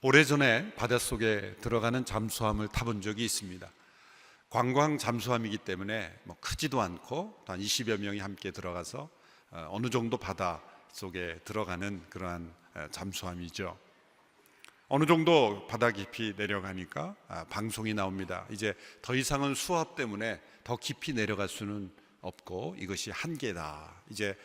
오래전에 바닷속에 들어가는 잠수함을 타본 적이 있습니다. 관광 잠수함이기 때문에 크지도 않고 한 20여 명이 함께 들어가서 어느 정도 바다 속에 들어가는 그러한 잠수함이죠. 어느 정도 바다 깊이 내려가니까 방송이 나옵니다. 이제 더 이상은 수압 때문에 더 깊이 내려갈 수는 없고 이것이 한계다. 이제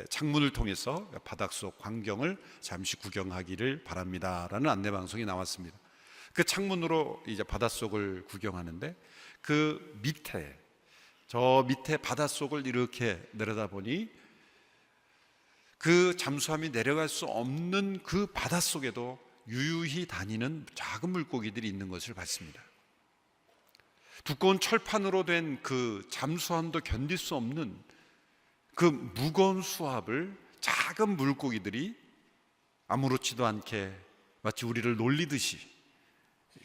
창문을 통해서 바닷속 광경을 잠시 구경하기를 바랍니다라는 안내 방송이 나왔습니다. 그 창문으로 이제 바닷속을 구경하는데 그 밑에, 저 밑에 바닷속을 이렇게 내려다보니 그 잠수함이 내려갈 수 없는 그 바닷속에도 유유히 다니는 작은 물고기들이 있는 것을 봤습니다. 두꺼운 철판으로 된 그 잠수함도 견딜 수 없는 그 무거운 수압을 작은 물고기들이 아무렇지도 않게 마치 우리를 놀리듯이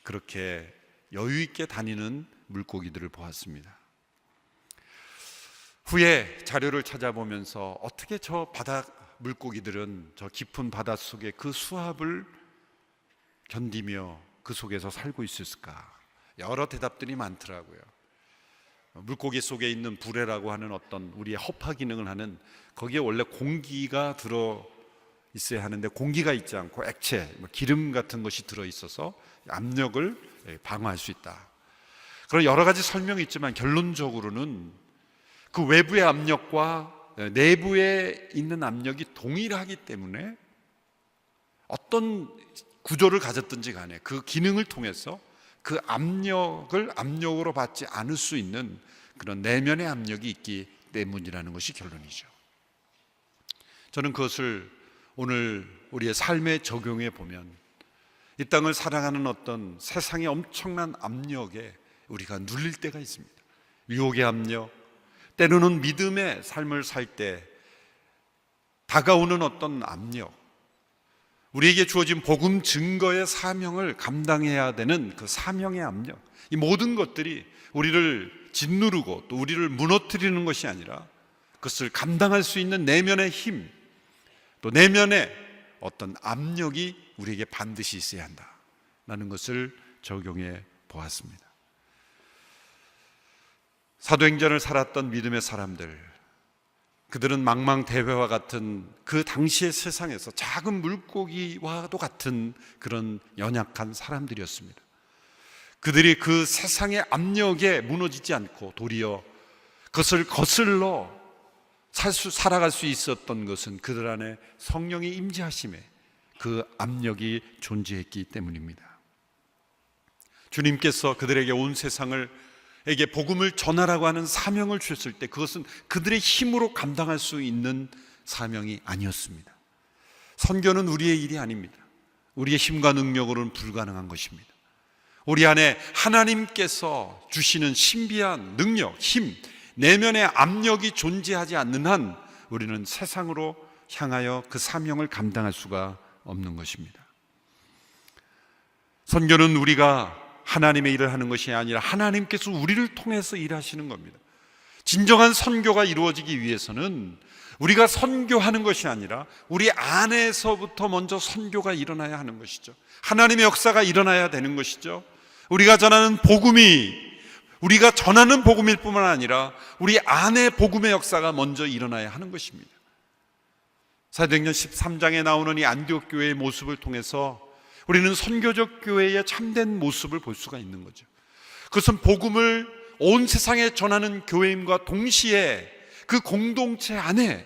그렇게 여유 있게 다니는 물고기들을 보았습니다. 후에 자료를 찾아보면서 어떻게 저 바다 물고기들은 저 깊은 바닷속에 그 수압을 견디며 그 속에서 살고 있었을까? 여러 대답들이 많더라고요. 물고기 속에 있는 불에라고 하는 어떤 우리의 허파 기능을 하는, 거기에 원래 공기가 들어 있어야 하는데 공기가 있지 않고 액체, 기름 같은 것이 들어 있어서 압력을 방어할 수 있다. 그런 여러 가지 설명이 있지만 결론적으로는 그 외부의 압력과 내부에 있는 압력이 동일하기 때문에 어떤 구조를 가졌든지 간에 그 기능을 통해서 그 압력을 압력으로 받지 않을 수 있는 그런 내면의 압력이 있기 때문이라는 것이 결론이죠. 저는 그것을 오늘 우리의 삶에 적용해 보면 이 땅을 살아가는 어떤 세상의 엄청난 압력에 우리가 눌릴 때가 있습니다. 유혹의 압력, 때로는 믿음의 삶을 살 때 다가오는 어떤 압력, 우리에게 주어진 복음 증거의 사명을 감당해야 되는 그 사명의 압력, 이 모든 것들이 우리를 짓누르고 또 우리를 무너뜨리는 것이 아니라 그것을 감당할 수 있는 내면의 힘, 또 내면의 어떤 압력이 우리에게 반드시 있어야 한다라는 것을 적용해 보았습니다. 사도행전을 살았던 믿음의 사람들, 그들은 망망대해와 같은 그 당시의 세상에서 작은 물고기와도 같은 그런 연약한 사람들이었습니다. 그들이 그 세상의 압력에 무너지지 않고 도리어 그것을 거슬러 살아갈 수 있었던 것은 그들 안에 성령의 임재하심에 그 압력이 존재했기 때문입니다. 주님께서 그들에게 온 세상을 에게 복음을 전하라고 하는 사명을 주셨을 때 그것은 그들의 힘으로 감당할 수 있는 사명이 아니었습니다. 선교는 우리의 일이 아닙니다. 우리의 힘과 능력으로는 불가능한 것입니다. 우리 안에 하나님께서 주시는 신비한 능력, 힘, 내면의 압력이 존재하지 않는 한 우리는 세상으로 향하여 그 사명을 감당할 수가 없는 것입니다. 선교는 우리가 하나님의 일을 하는 것이 아니라 하나님께서 우리를 통해서 일하시는 겁니다. 진정한 선교가 이루어지기 위해서는 우리가 선교하는 것이 아니라 우리 안에서부터 먼저 선교가 일어나야 하는 것이죠. 하나님의 역사가 일어나야 되는 것이죠. 우리가 전하는 복음일 뿐만 아니라 우리 안에 복음의 역사가 먼저 일어나야 하는 것입니다. 사도행전 13장에 나오는 이 안디옥 교회의 모습을 통해서 우리는 선교적 교회의 참된 모습을 볼 수가 있는 거죠. 그것은 복음을 온 세상에 전하는 교회임과 동시에 그 공동체 안에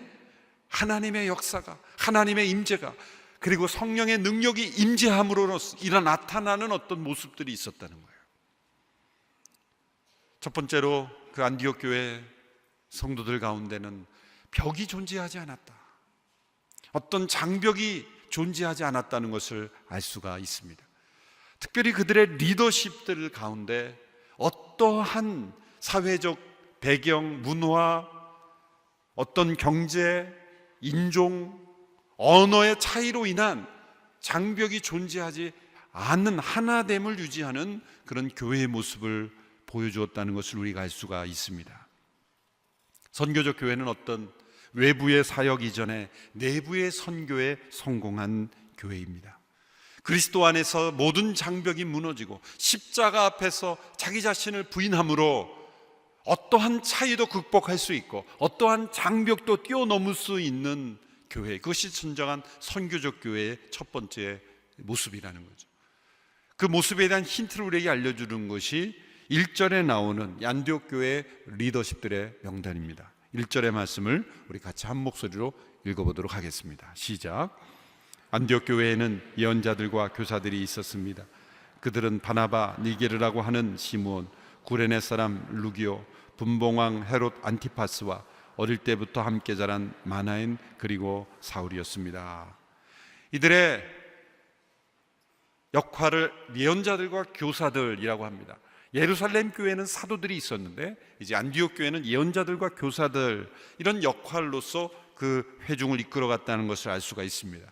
하나님의 역사가, 하나님의 임재가, 그리고 성령의 능력이 임재함으로 나타나는 어떤 모습들이 있었다는 거예요. 첫 번째로 그 안디옥 교회 성도들 가운데는 벽이 존재하지 않았다. 어떤 장벽이 존재하지 않았다는 것을 알 수가 있습니다. 특별히 그들의 리더십들 가운데 어떠한 사회적 배경, 문화, 어떤 경제, 인종, 언어의 차이로 인한 장벽이 존재하지 않는 하나됨을 유지하는 그런 교회의 모습을 보여주었다는 것을 우리가 알 수가 있습니다. 선교적 교회는 어떤 외부의 사역 이전에 내부의 선교에 성공한 교회입니다. 그리스도 안에서 모든 장벽이 무너지고 십자가 앞에서 자기 자신을 부인함으로 어떠한 차이도 극복할 수 있고 어떠한 장벽도 뛰어넘을 수 있는 교회, 그것이 진정한 선교적 교회의 첫 번째 모습이라는 거죠. 그 모습에 대한 힌트를 우리에게 알려주는 것이 1절에 나오는 안디옥 교회의 리더십들의 명단입니다. 1절의 말씀을 우리 같이 한 목소리로 읽어보도록 하겠습니다. 시작. 안디옥 교회에는 예언자들과 교사들이 있었습니다. 그들은 바나바, 니게르라고 하는 시므온, 구레네 사람 루기오, 분봉왕 헤롯 안티파스와 어릴 때부터 함께 자란 마나엔, 그리고 사울이었습니다. 이들의 역할을 예언자들과 교사들이라고 합니다. 예루살렘 교회는 사도들이 있었는데 이제 안디옥 교회는 예언자들과 교사들, 이런 역할로서 그 회중을 이끌어갔다는 것을 알 수가 있습니다.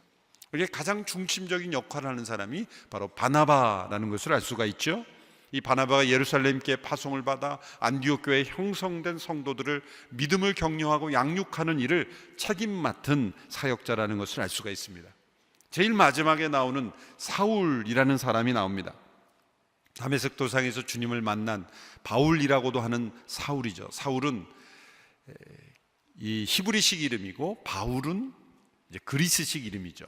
이게 가장 중심적인 역할을 하는 사람이 바로 바나바라는 것을 알 수가 있죠. 이 바나바가 예루살렘께 파송을 받아 안디옥 교회에 형성된 성도들을 믿음을 격려하고 양육하는 일을 책임 맡은 사역자라는 것을 알 수가 있습니다. 제일 마지막에 나오는 사울이라는 사람이 나옵니다. 다메섹 도상에서 주님을 만난 바울이라고도 하는 사울이죠. 사울은 이 히브리식 이름이고 바울은 이제 그리스식 이름이죠.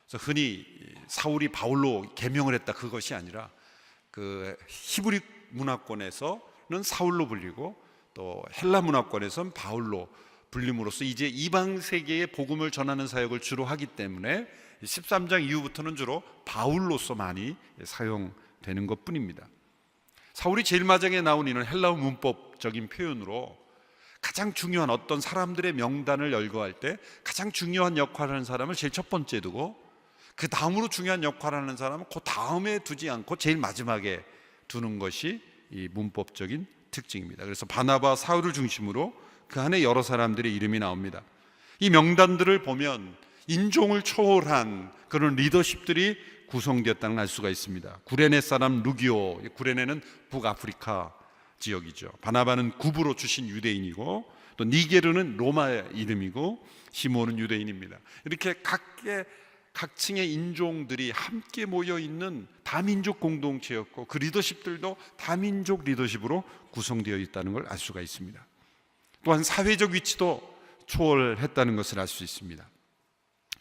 그래서 흔히 사울이 바울로 개명을 했다, 그것이 아니라 그 히브리 문화권에서는 사울로 불리고 또 헬라 문화권에서는 바울로 불림으로써 이제 이방 세계에 복음을 전하는 사역을 주로 하기 때문에 13장 이후부터는 주로 바울로서 많이 사용되는 것뿐입니다. 사울이 제일 마지막에 나온 이는 헬라어 문법적인 표현으로 가장 중요한 어떤 사람들의 명단을 열거할 때 가장 중요한 역할을 하는 사람을 제일 첫 번째 두고 그 다음으로 중요한 역할을 하는 사람은 그 다음에 두지 않고 제일 마지막에 두는 것이 이 문법적인 특징입니다. 그래서 바나바, 사울을 중심으로 그 안에 여러 사람들의 이름이 나옵니다. 이 명단들을 보면 인종을 초월한 그런 리더십들이 구성되었다는 걸 알 수가 있습니다. 구레네 사람 루기오, 구레네는 북아프리카 지역이죠. 바나바는 구브로 출신 유대인이고 또 니게르는 로마 이름이고 시므온은 유대인입니다. 이렇게 각층의 인종들이 함께 모여 있는 다민족 공동체였고 그 리더십들도 다민족 리더십으로 구성되어 있다는 걸 알 수가 있습니다. 또한 사회적 위치도 초월했다는 것을 알 수 있습니다.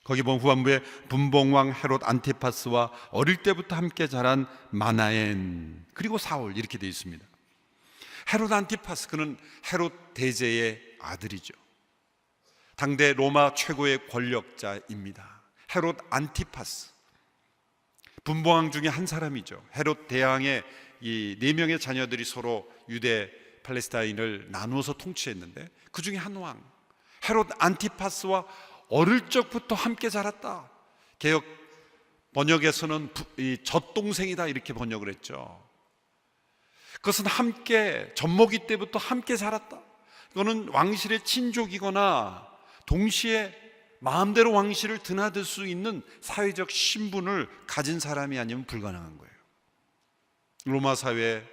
거기 보면 후반부에 분봉왕 헤롯 안티파스와 어릴 때부터 함께 자란 마나엔, 그리고 사울, 이렇게 되어 있습니다. 헤롯 안티파스, 그는 헤롯 대제의 아들이죠. 당대 로마 최고의 권력자입니다. 헤롯 안티파스, 분봉왕 중에 한 사람이죠. 헤롯 대왕의 이 4명의 자녀들이 서로 유대 팔레스타인을 나누어서 통치했는데 그 중에 한 왕 헤롯 안티파스와 어릴 적부터 함께 자랐다. 개역 번역에서는 이 젖동생이다 이렇게 번역을 했죠. 그것은 함께 젖먹이 때부터 함께 자랐다. 이거는 왕실의 친족이거나 동시에 마음대로 왕실을 드나들 수 있는 사회적 신분을 가진 사람이 아니면 불가능한 거예요. 로마 사회에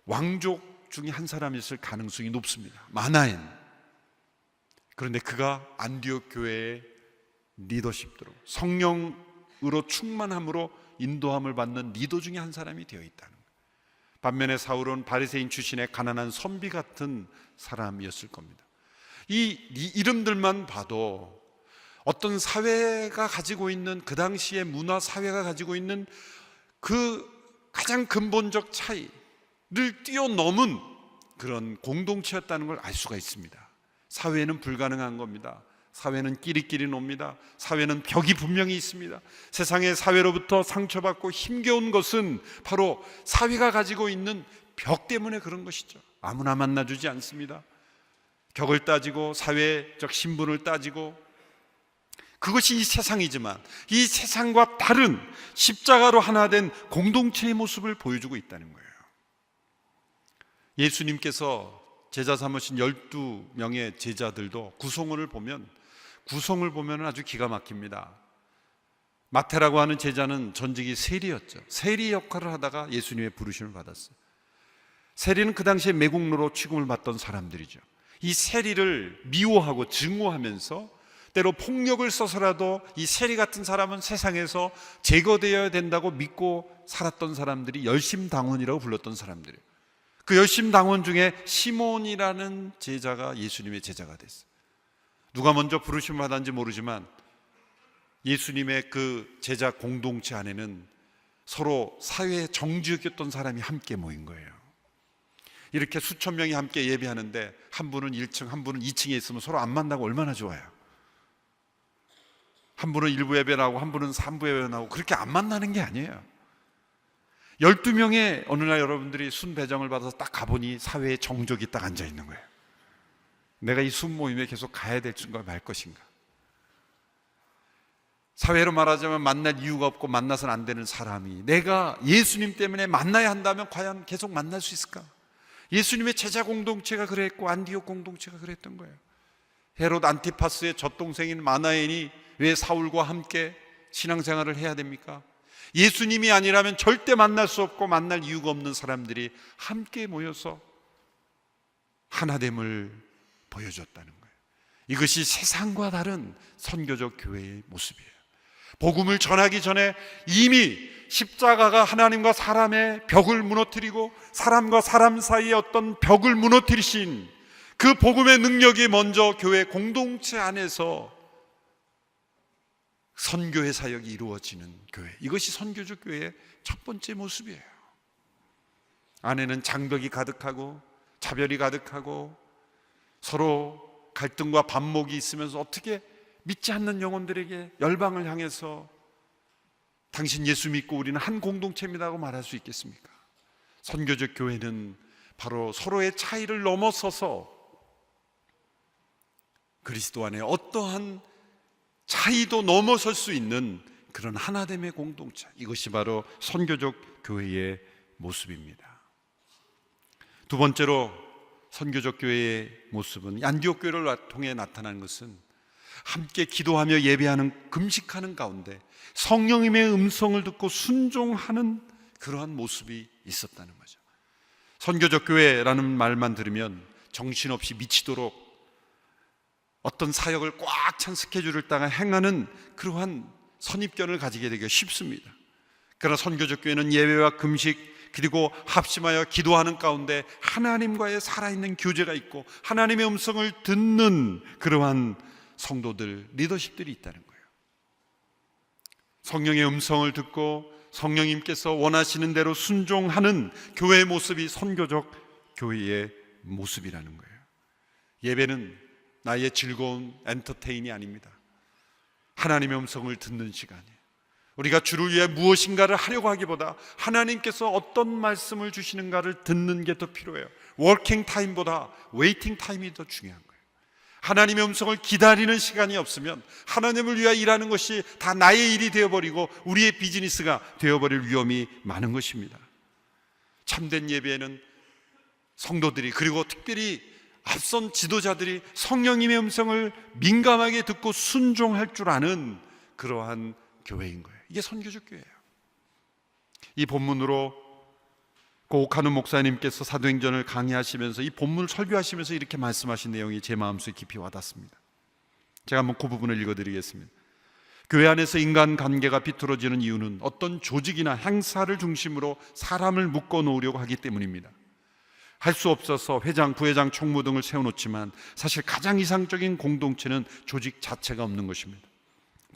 왕족 중에 한 사람이었을 가능성이 높습니다. 마나엔. 그런데 그가 안디옥 교회의 리더십대로 성령으로 충만함으로 인도함을 받는 리더 중에 한 사람이 되어 있다는 거예요. 반면에 사울은 바리새인 출신의 가난한 선비 같은 사람이었을 겁니다. 이 이름들만 봐도 어떤 사회가 가지고 있는, 그 당시의 문화 사회가 가지고 있는 그 가장 근본적 차이를 뛰어넘은 그런 공동체였다는 걸 알 수가 있습니다. 사회는 불가능한 겁니다. 사회는 끼리끼리 놉니다. 사회는 벽이 분명히 있습니다. 세상의 사회로부터 상처받고 힘겨운 것은 바로 사회가 가지고 있는 벽 때문에 그런 것이죠. 아무나 만나주지 않습니다. 격을 따지고 사회적 신분을 따지고, 그것이 이 세상이지만 이 세상과 다른 십자가로 하나 된 공동체의 모습을 보여주고 있다는 거예요. 예수님께서 제자 삼으신 12명의 제자들도 구성을 보면 아주 기가 막힙니다. 마태라고 하는 제자는 전직이 세리였죠. 세리 역할을 하다가 예수님의 부르심을 받았어요. 세리는 그 당시에 매국노로 취급을 받던 사람들이죠. 이 세리를 미워하고 증오하면서 때로 폭력을 써서라도 이 세리 같은 사람은 세상에서 제거되어야 된다고 믿고 살았던 사람들이 열심당원이라고 불렀던 사람들이에요. 그 열심당원 중에 시몬이라는 제자가 예수님의 제자가 됐어요. 누가 먼저 부르심을 받았는지 모르지만 예수님의 그 제자 공동체 안에는 서로 사회에 정직했던 사람이 함께 모인 거예요. 이렇게 수천 명이 함께 예배하는데 한 분은 1층, 한 분은 2층에 있으면 서로 안 만나고 얼마나 좋아요. 한 분은 1부 예배 나오고 한 분은 3부 예배 나오고 그렇게 안 만나는 게 아니에요. 12명의 어느 날 여러분들이 순배정을 받아서 딱 가보니 사회에 정적이 딱 앉아있는 거예요. 내가 이 순모임에 계속 가야 될지인가 말 것인가. 사회로 말하자면 만날 이유가 없고 만나서는 안 되는 사람이 내가 예수님 때문에 만나야 한다면 과연 계속 만날 수 있을까? 예수님의 제자 공동체가 그랬고 안디옥 공동체가 그랬던 거예요. 헤롯 안티파스의 젖동생인 마나엔이 왜 사울과 함께 신앙생활을 해야 됩니까? 예수님이 아니라면 절대 만날 수 없고 만날 이유가 없는 사람들이 함께 모여서 하나됨을 보여줬다는 거예요. 이것이 세상과 다른 선교적 교회의 모습이에요. 복음을 전하기 전에 이미 십자가가 하나님과 사람의 벽을 무너뜨리고 사람과 사람 사이의 어떤 벽을 무너뜨리신 그 복음의 능력이 먼저 교회 공동체 안에서 선교의 사역이 이루어지는 교회, 이것이 선교적 교회의 첫 번째 모습이에요. 안에는 장벽이 가득하고 차별이 가득하고 서로 갈등과 반목이 있으면서 어떻게 믿지 않는 영혼들에게 열방을 향해서 당신 예수 믿고 우리는 한 공동체입니다고 말할 수 있겠습니까? 선교적 교회는 바로 서로의 차이를 넘어서서 그리스도 안에 어떠한 차이도 넘어설 수 있는 그런 하나됨의 공동체, 이것이 바로 선교적 교회의 모습입니다. 두 번째로 선교적 교회의 모습은 안디옥 교회를 통해 나타나는 것은 함께 기도하며 예배하는 금식하는 가운데 성령님의 음성을 듣고 순종하는 그러한 모습이 있었다는 거죠. 선교적 교회라는 말만 들으면 정신없이 미치도록 어떤 사역을 꽉 찬 스케줄을 따라 행하는 그러한 선입견을 가지게 되기가 쉽습니다. 그러나 선교적 교회는 예배와 금식 그리고 합심하여 기도하는 가운데 하나님과의 살아있는 교제가 있고 하나님의 음성을 듣는 그러한 성도들, 리더십들이 있다는 거예요. 성령의 음성을 듣고 성령님께서 원하시는 대로 순종하는 교회의 모습이 선교적 교회의 모습이라는 거예요. 예배는 나의 즐거운 엔터테인이 아닙니다. 하나님의 음성을 듣는 시간이에요. 우리가 주를 위해 무엇인가를 하려고 하기보다 하나님께서 어떤 말씀을 주시는가를 듣는 게 더 필요해요. 워킹 타임보다 웨이팅 타임이 더 중요한 거예요. 하나님의 음성을 기다리는 시간이 없으면 하나님을 위해 일하는 것이 다 나의 일이 되어버리고 우리의 비즈니스가 되어버릴 위험이 많은 것입니다. 참된 예배에는 성도들이 그리고 특별히 앞선 지도자들이 성령님의 음성을 민감하게 듣고 순종할 줄 아는 그러한 교회인 거예요. 이게 선교적 교회예요. 이 본문으로 고옥한우 목사님께서 사도행전을 강의하시면서 이 본문을 설교하시면서 이렇게 말씀하신 내용이 제 마음속에 깊이 와닿습니다. 제가 한번 그 부분을 읽어드리겠습니다. 교회 안에서 인간 관계가 비틀어지는 이유는 어떤 조직이나 행사를 중심으로 사람을 묶어 놓으려고 하기 때문입니다. 할 수 없어서 회장, 부회장, 총무 등을 세워놓지만 사실 가장 이상적인 공동체는 조직 자체가 없는 것입니다.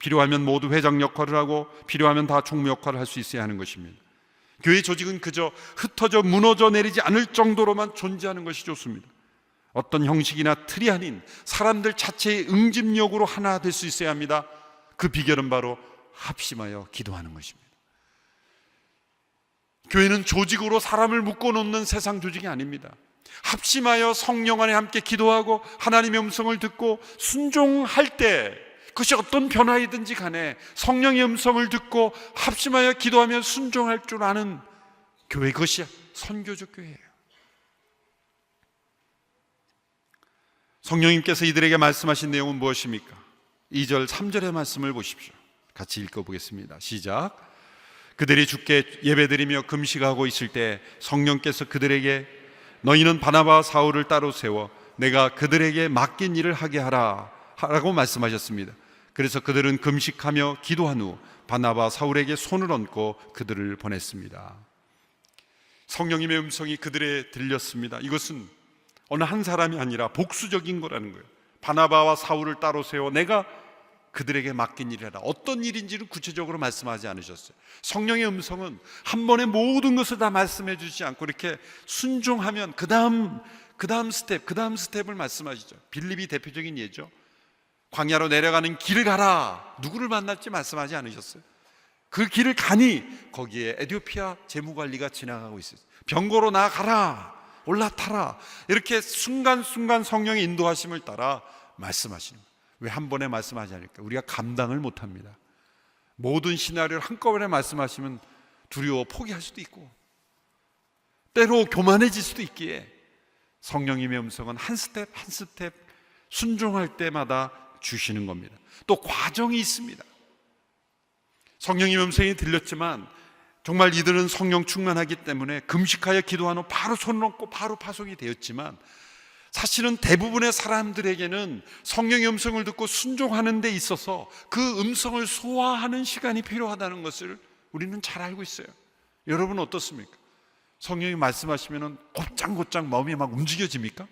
필요하면 모두 회장 역할을 하고 필요하면 다 총무 역할을 할 수 있어야 하는 것입니다. 교회 조직은 그저 흩어져 무너져 내리지 않을 정도로만 존재하는 것이 좋습니다. 어떤 형식이나 틀이 아닌 사람들 자체의 응집력으로 하나 될 수 있어야 합니다. 그 비결은 바로 합심하여 기도하는 것입니다. 교회는 조직으로 사람을 묶어놓는 세상 조직이 아닙니다. 합심하여 성령 안에 함께 기도하고 하나님의 음성을 듣고 순종할 때 그것이 어떤 변화이든지 간에 성령의 음성을 듣고 합심하여 기도하며 순종할 줄 아는 교회, 그것이 선교적 교회예요. 성령님께서 이들에게 말씀하신 내용은 무엇입니까? 2절 3절의 말씀을 보십시오. 같이 읽어보겠습니다. 시작. 그들이 주께 예배드리며 금식하고 있을 때 성령께서 그들에게 너희는 바나바와 사울을 따로 세워 내가 그들에게 맡긴 일을 하게 하라 하라고 말씀하셨습니다. 그래서 그들은 금식하며 기도한 후 바나바 사울에게 손을 얹고 그들을 보냈습니다. 성령님의 음성이 그들에 들렸습니다. 이것은 어느 한 사람이 아니라 복수적인 거라는 거예요. 바나바와 사울을 따로 세워 내가 그들에게 맡긴 일이라. 어떤 일인지를 구체적으로 말씀하지 않으셨어요. 성령의 음성은 한 번에 모든 것을 다 말씀해 주지 않고 이렇게 순종하면 그 다음 스텝을 말씀하시죠. 빌립이 대표적인 예죠. 광야로 내려가는 길을 가라. 누구를 만날지 말씀하지 않으셨어요. 그 길을 가니 거기에 에티오피아 재무관리가 지나가고 있어요. 병거로 나아가라, 올라타라. 이렇게 순간순간 성령의 인도하심을 따라 말씀하시는 거예요. 왜 한 번에 말씀하지 않을까? 우리가 감당을 못합니다. 모든 시나리오를 한꺼번에 말씀하시면 두려워 포기할 수도 있고 때로 교만해질 수도 있기에 성령님의 음성은 한 스텝 한 스텝 순종할 때마다 주시는 겁니다. 또 과정이 있습니다. 성령님의 음성이 들렸지만 정말 이들은 성령 충만하기 때문에 금식하여 기도한 후 바로 손을 얹고 바로 파송이 되었지만 사실은 대부분의 사람들에게는 성령의 음성을 듣고 순종하는 데 있어서 그 음성을 소화하는 시간이 필요하다는 것을 우리는 잘 알고 있어요. 여러분은 어떻습니까? 성령이 말씀하시면 곧장곧장 마음이 막 움직여집니까?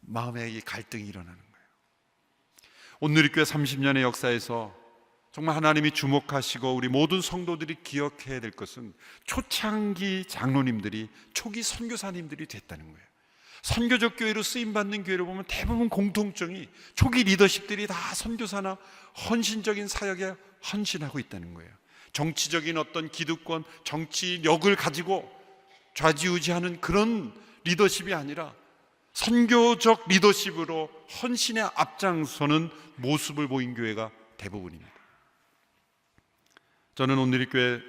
마음에 이 갈등이 일어나는 거예요. 온누리교회 30년의 역사에서 정말 하나님이 주목하시고 우리 모든 성도들이 기억해야 될 것은 초창기 장로님들이 초기 선교사님들이 됐다는 거예요. 선교적 교회로 쓰임받는 교회를 보면 대부분 공통점이 초기 리더십들이 다 선교사나 헌신적인 사역에 헌신하고 있다는 거예요. 정치적인 어떤 기득권, 정치력을 가지고 좌지우지하는 그런 리더십이 아니라 선교적 리더십으로 헌신에 앞장서는 모습을 보인 교회가 대부분입니다. 저는 온누리교회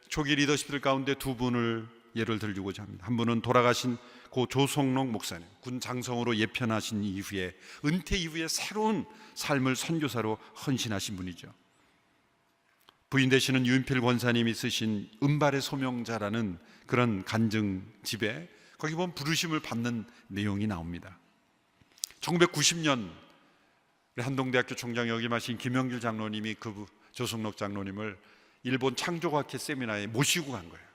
초기 리더십들 가운데 두 분을 예를 들고자 합니다. 한 분은 돌아가신 고 조성록 목사님, 군 장성으로 예편하신 이후에 은퇴 이후에 새로운 삶을 선교사로 헌신하신 분이죠. 부인 되시는 유인필 권사님이 쓰신 은발의 소명자라는 그런 간증집에 거기 보면 부르심을 받는 내용이 나옵니다. 1990년 한동대학교 총장 역임하신 김영길 장로님이 그 조성록 장로님을 일본 창조과학회 세미나에 모시고 간 거예요.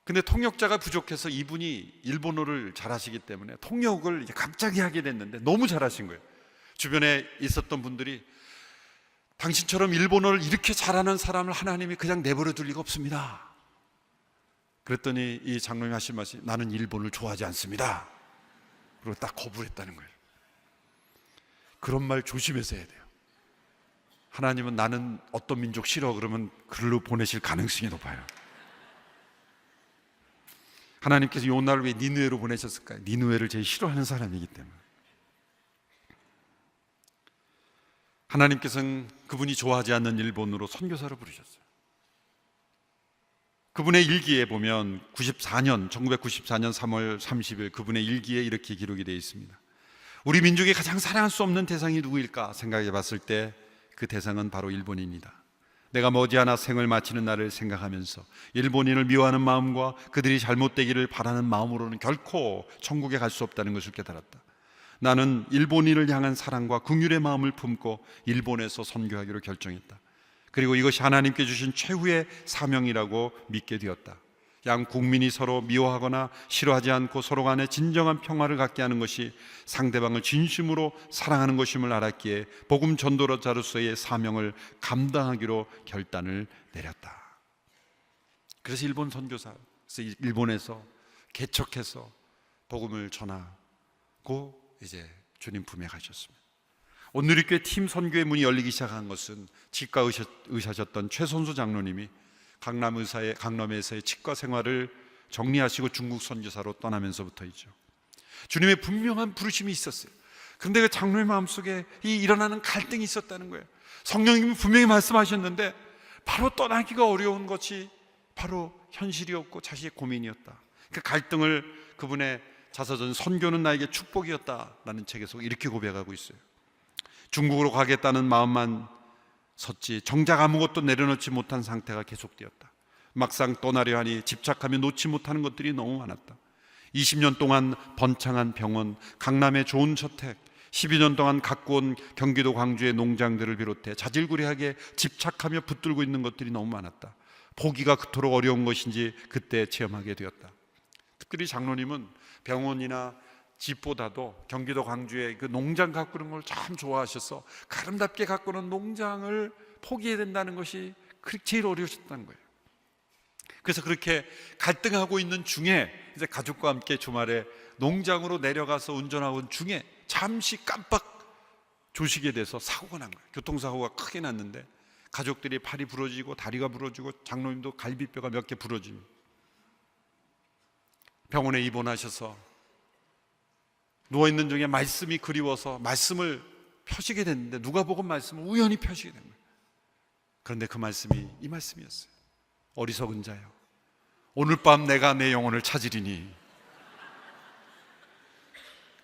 근데 통역자가 부족해서 이분이 일본어를 잘하시기 때문에 통역을 갑자기 하게 됐는데 너무 잘하신 거예요. 주변에 있었던 분들이 당신처럼 일본어를 이렇게 잘하는 사람을 하나님이 그냥 내버려 둘 리가 없습니다. 그랬더니 이 장로님이 하신 말씀이 나는 일본을 좋아하지 않습니다. 그리고 딱 거부를 했다는 거예요. 그런 말 조심해서 해야 돼요. 하나님은 나는 어떤 민족 싫어 그러면 글로 보내실 가능성이 높아요. 하나님께서 요나를 왜 니느웨로 보내셨을까요? 니느웨를 제일 싫어하는 사람이기 때문에. 하나님께서는 그분이 좋아하지 않는 일본으로 선교사를 부르셨어요. 그분의 일기에 보면 1994년 3월 30일 그분의 일기에 이렇게 기록이 되어 있습니다. 우리 민족이 가장 사랑할 수 없는 대상이 누구일까 생각해 봤을 때 그 대상은 바로 일본인이다. 내가 머지않아 생을 마치는 날을 생각하면서 일본인을 미워하는 마음과 그들이 잘못되기를 바라는 마음으로는 결코 천국에 갈 수 없다는 것을 깨달았다. 나는 일본인을 향한 사랑과 긍휼의 마음을 품고 일본에서 선교하기로 결정했다. 그리고 이것이 하나님께 주신 최후의 사명이라고 믿게 되었다. 양 국민이 서로 미워하거나 싫어하지 않고 서로 간에 진정한 평화를 갖게 하는 것이 상대방을 진심으로 사랑하는 것임을 알았기에 복음 전도자로서의 사명을 감당하기로 결단을 내렸다. 그래서 일본 선교사, 일본에서 개척해서 복음을 전하고 이제 주님 품에 가셨습니다. 온누리교회 팀 선교의 문이 열리기 시작한 것은 치과 의사셨던 최선수 장로님이 강남에서의 치과 생활을 정리하시고 중국 선교사로 떠나면서부터이죠. 주님의 분명한 부르심이 있었어요. 그런데 그 장로의 마음속에 이 일어나는 갈등이 있었다는 거예요. 성령님이 분명히 말씀하셨는데 바로 떠나기가 어려운 것이 바로 현실이었고 자신의 고민이었다. 그 갈등을 그분의 자서전 선교는 나에게 축복이었다라는 책에서 이렇게 고백하고 있어요. 중국으로 가겠다는 마음만 섰지 정작 아무것도 내려놓지 못한 상태가 계속되었다. 막상 떠나려 하니 집착하며 놓지 못하는 것들이 너무 많았다. 20년 동안 번창한 병원, 강남의 좋은 저택, 12년 동안 갖고 온 경기도 광주의 농장들을 비롯해 자질구레하게 집착하며 붙들고 있는 것들이 너무 많았다. 보기가 그토록 어려운 것인지 그때 체험하게 되었다. 특별히 장로님은 병원이나 집보다도 경기도 광주의 그 농장 가꾸는 걸 참 좋아하셔서 아름답게 가꾸는 농장을 포기해야 된다는 것이 제일 어려우셨다는 거예요. 그래서 그렇게 갈등하고 있는 중에 이제 가족과 함께 주말에 농장으로 내려가서 운전하던 중에 잠시 깜빡 조시게 돼서 사고가 난 거예요. 교통사고가 크게 났는데 가족들이 팔이 부러지고 다리가 부러지고 장로님도 갈비뼈가 몇 개 부러집니다. 병원에 입원하셔서 누워있는 중에 말씀이 그리워서 말씀을 펴시게 됐는데 누가복음 말씀을 우연히 펴시게 된 거예요. 그런데 그 말씀이 이 말씀이었어요. 어리석은 자여, 오늘 밤 내가 내 영혼을 찾으리니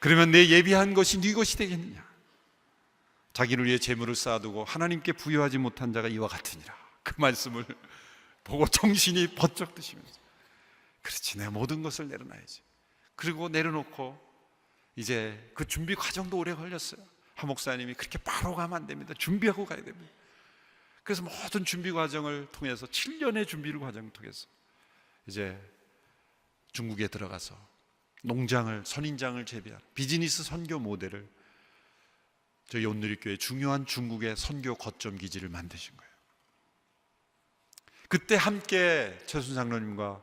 그러면 내 예비한 것이 네 것이 되겠느냐. 자기를 위해 재물을 쌓아두고 하나님께 부여하지 못한 자가 이와 같으니라. 그 말씀을 보고 정신이 번쩍 드시면서 그렇지, 내 모든 것을 내려놔야지. 그리고 내려놓고 이제 그 준비 과정도 오래 걸렸어요. 한 목사님이 그렇게 바로 가면 안 됩니다. 준비하고 가야 됩니다. 그래서 모든 준비 과정을 통해서 7년의 준비 과정을 통해서 이제 중국에 들어가서 농장을, 선인장을 재배한 비즈니스 선교 모델을 저희 온누리교회 중요한 중국의 선교 거점 기지를 만드신 거예요. 그때 함께 최순 장로님과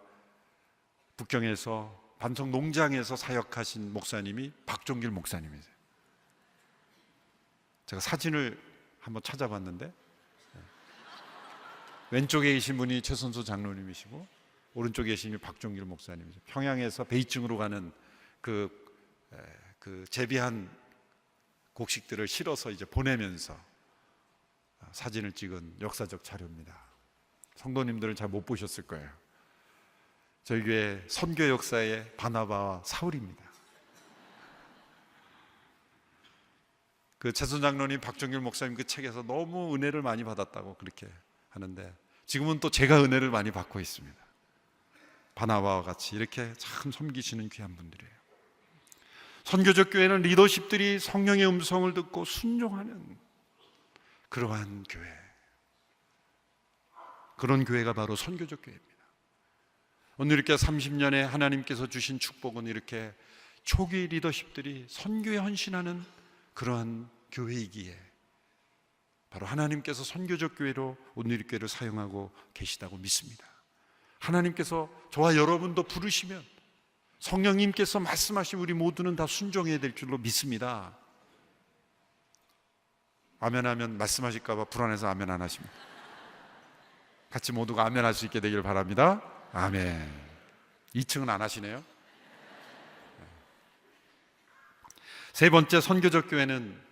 북경에서 반석 농장에서 사역하신 목사님이 박종길 목사님이세요. 제가 사진을 한번 찾아봤는데 왼쪽에 계신 분이 최선수 장로님이시고 오른쪽에 계신 분이 박종길 목사님이죠. 평양에서 베이징으로 가는 그 재배한 곡식들을 실어서 이제 보내면서 사진을 찍은 역사적 자료입니다. 성도님들은 잘 못 보셨을 거예요. 저희 교회 선교 역사의 바나바와 사울입니다. 그 최순 장로님, 박종길 목사님 그 책에서 너무 은혜를 많이 받았다고 그렇게 하는데 지금은 또 제가 은혜를 많이 받고 있습니다. 바나바와 같이 이렇게 참 섬기시는 귀한 분들이에요. 선교적 교회는 리더십들이 성령의 음성을 듣고 순종하는 그러한 교회, 그런 교회가 바로 선교적 교회입니다. 오늘 이렇게 30년에 하나님께서 주신 축복은 이렇게 초기 리더십들이 선교에 헌신하는 그러한 교회이기에 바로 하나님께서 선교적 교회로 온누리교회를 사용하고 계시다고 믿습니다. 하나님께서 저와 여러분도 부르시면 성령님께서 말씀하신 우리 모두는 다 순종해야 될 줄로 믿습니다. 아멘 하면 말씀하실까 봐 불안해서 아멘 안 하십니다. 같이 모두가 아멘 할 수 있게 되기를 바랍니다. 아멘. 2층은 안 하시네요. 세 번째, 선교적 교회는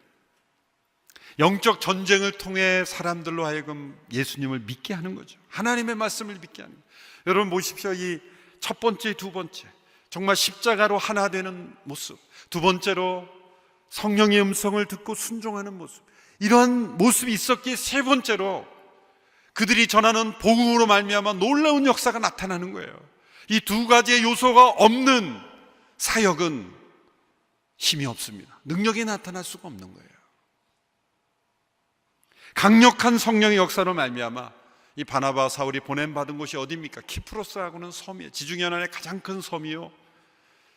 영적 전쟁을 통해 사람들로 하여금 예수님을 믿게 하는 거죠. 하나님의 말씀을 믿게 하는 거예요. 여러분 보십시오. 이 첫 번째, 두 번째, 정말 십자가로 하나 되는 모습, 두 번째로 성령의 음성을 듣고 순종하는 모습, 이러한 모습이 있었기에 세 번째로 그들이 전하는 복음으로 말미암아 놀라운 역사가 나타나는 거예요. 이 두 가지의 요소가 없는 사역은 힘이 없습니다. 능력이 나타날 수가 없는 거예요. 강력한 성령의 역사로 말미암아 이 바나바 사울이 보냄받은 곳이 어디입니까? 키프로스하고는 섬이에요. 지중해안의 가장 큰 섬이요,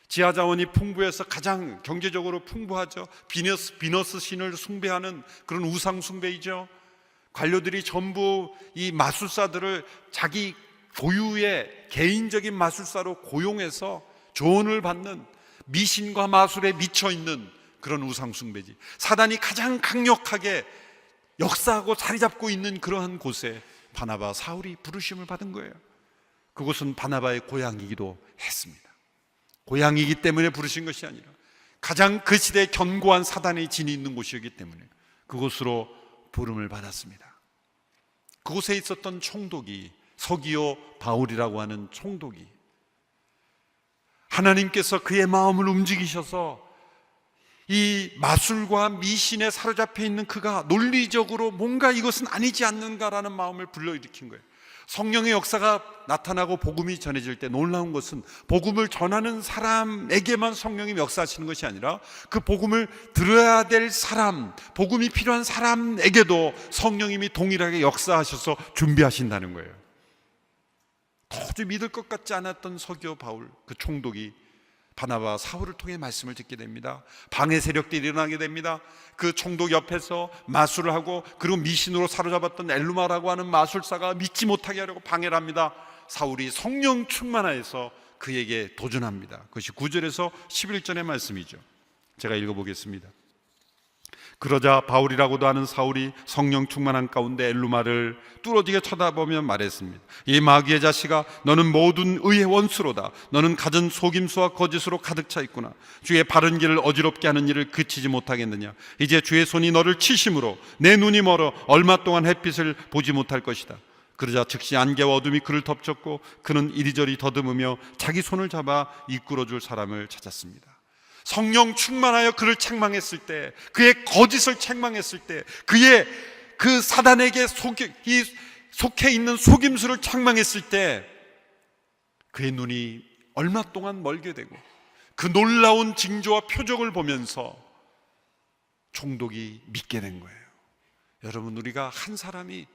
지하자원이 풍부해서 가장 경제적으로 풍부하죠. 비너스 신을 숭배하는 그런 우상 숭배이죠. 관료들이 전부 이 마술사들을 자기 고유의 개인적인 마술사로 고용해서 조언을 받는, 미신과 마술에 미쳐 있는 그런 우상 숭배지. 사단이 가장 강력하게 역사하고 자리 잡고 있는 그러한 곳에 바나바 사울이 부르심을 받은 거예요. 그곳은 바나바의 고향이기도 했습니다. 고향이기 때문에 부르신 것이 아니라 가장 그 시대에 견고한 사단의 진이 있는 곳이었기 때문에 그곳으로 부름을 받았습니다. 그곳에 있었던 총독이 서기오 바울이라고 하는 총독이 하나님께서 그의 마음을 움직이셔서 이 마술과 미신에 사로잡혀 있는 그가 논리적으로 뭔가 이것은 아니지 않는가라는 마음을 불러일으킨 거예요. 성령의 역사가 나타나고 복음이 전해질 때 놀라운 것은 복음을 전하는 사람에게만 성령이 역사하시는 것이 아니라 그 복음을 들어야 될 사람, 복음이 필요한 사람에게도 성령님이 동일하게 역사하셔서 준비하신다는 거예요. 도저히 믿을 것 같지 않았던 서기오 바울, 그 총독이 바나바와 사울을 통해 말씀을 듣게 됩니다. 방해 세력들이 일어나게 됩니다. 그 총독 옆에서 마술을 하고, 그리고 미신으로 사로잡았던 엘루마라고 하는 마술사가 믿지 못하게 하려고 방해를 합니다. 사울이 성령 충만하여서 그에게 도전합니다. 그것이 9절에서 11절의 말씀이죠. 제가 읽어보겠습니다. 그러자 바울이라고도 하는 사울이 성령 충만한 가운데 엘루마를 뚫어지게 쳐다보며 말했습니다. 이 마귀의 자식아, 너는 모든 의의 원수로다. 너는 갖은 속임수와 거짓으로 가득 차 있구나. 주의 바른 길을 어지럽게 하는 일을 그치지 못하겠느냐. 이제 주의 손이 너를 치심으로 내 눈이 멀어 얼마 동안 햇빛을 보지 못할 것이다. 그러자 즉시 안개와 어둠이 그를 덮쳤고 그는 이리저리 더듬으며 자기 손을 잡아 이끌어줄 사람을 찾았습니다. 성령 충만하여 그를 책망했을 때, 그의 거짓을 책망했을 때, 그의 그 사단에게 속해 있는 속임수를 책망했을 때 그의 눈이 얼마 동안 멀게 되고 그 놀라운 징조와 표적을 보면서 총독이 믿게 된 거예요. 여러분, 우리가 한 사람이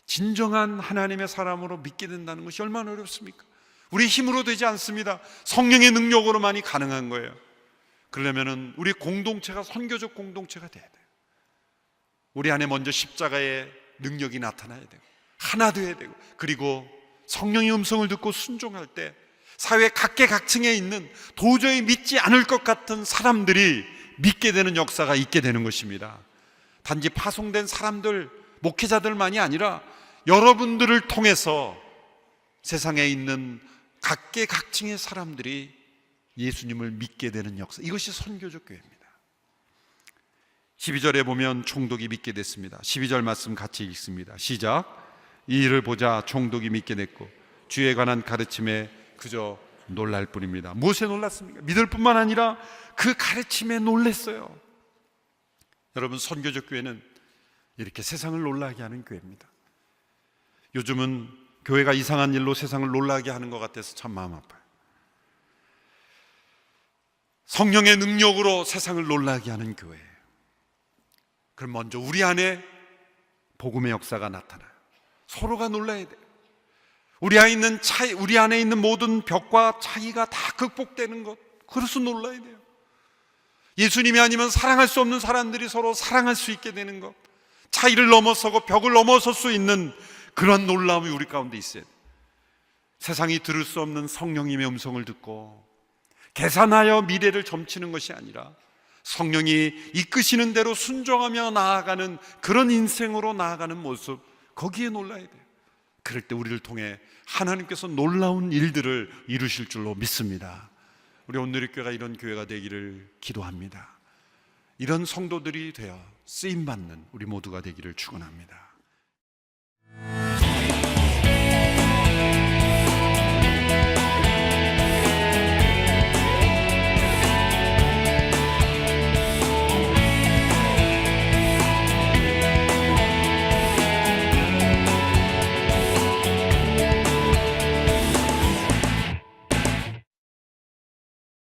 진정한 하나님의 사람으로 믿게 된다는 것이 얼마나 어렵습니까? 우리 힘으로 되지 않습니다. 성령의 능력으로만이 가능한 거예요. 그러려면 우리 공동체가 선교적 공동체가 돼야 돼요. 우리 안에 먼저 십자가의 능력이 나타나야 되고 하나 되어야 되고, 그리고 성령의 음성을 듣고 순종할 때 사회 각계각층에 있는 도저히 믿지 않을 것 같은 사람들이 믿게 되는 역사가 있게 되는 것입니다. 단지 파송된 사람들, 목회자들만이 아니라 여러분들을 통해서 세상에 있는 각계각층의 사람들이 예수님을 믿게 되는 역사, 이것이 선교적 교회입니다. 12절에 보면 총독이 믿게 됐습니다. 12절 말씀 같이 읽습니다. 시작. 이 일을 보자 총독이 믿게 됐고 주에 관한 가르침에 그저 놀랄 뿐입니다. 무엇에 놀랐습니까? 믿을 뿐만 아니라 그 가르침에 놀랐어요. 여러분, 선교적 교회는 이렇게 세상을 놀라게 하는 교회입니다. 요즘은 교회가 이상한 일로 세상을 놀라게 하는 것 같아서 참 마음 아파요. 성령의 능력으로 세상을 놀라게 하는 교회. 그럼 먼저 우리 안에 복음의 역사가 나타나요. 서로가 놀라야 돼요. 우리 안에 있는 모든 벽과 차이가 다 극복되는 것, 그래서 놀라야 돼요. 예수님이 아니면 사랑할 수 없는 사람들이 서로 사랑할 수 있게 되는 것, 차이를 넘어서고 벽을 넘어설 수 있는 그런 놀라움이 우리 가운데 있어야 돼요. 세상이 들을 수 없는 성령님의 음성을 듣고 계산하여 미래를 점치는 것이 아니라 성령이 이끄시는 대로 순종하며 나아가는 그런 인생으로 나아가는 모습, 거기에 놀라야 돼요. 그럴 때 우리를 통해 하나님께서 놀라운 일들을 이루실 줄로 믿습니다. 우리 온누리교회가 이런 교회가 되기를 기도합니다. 이런 성도들이 되어 쓰임받는 우리 모두가 되기를 축원합니다.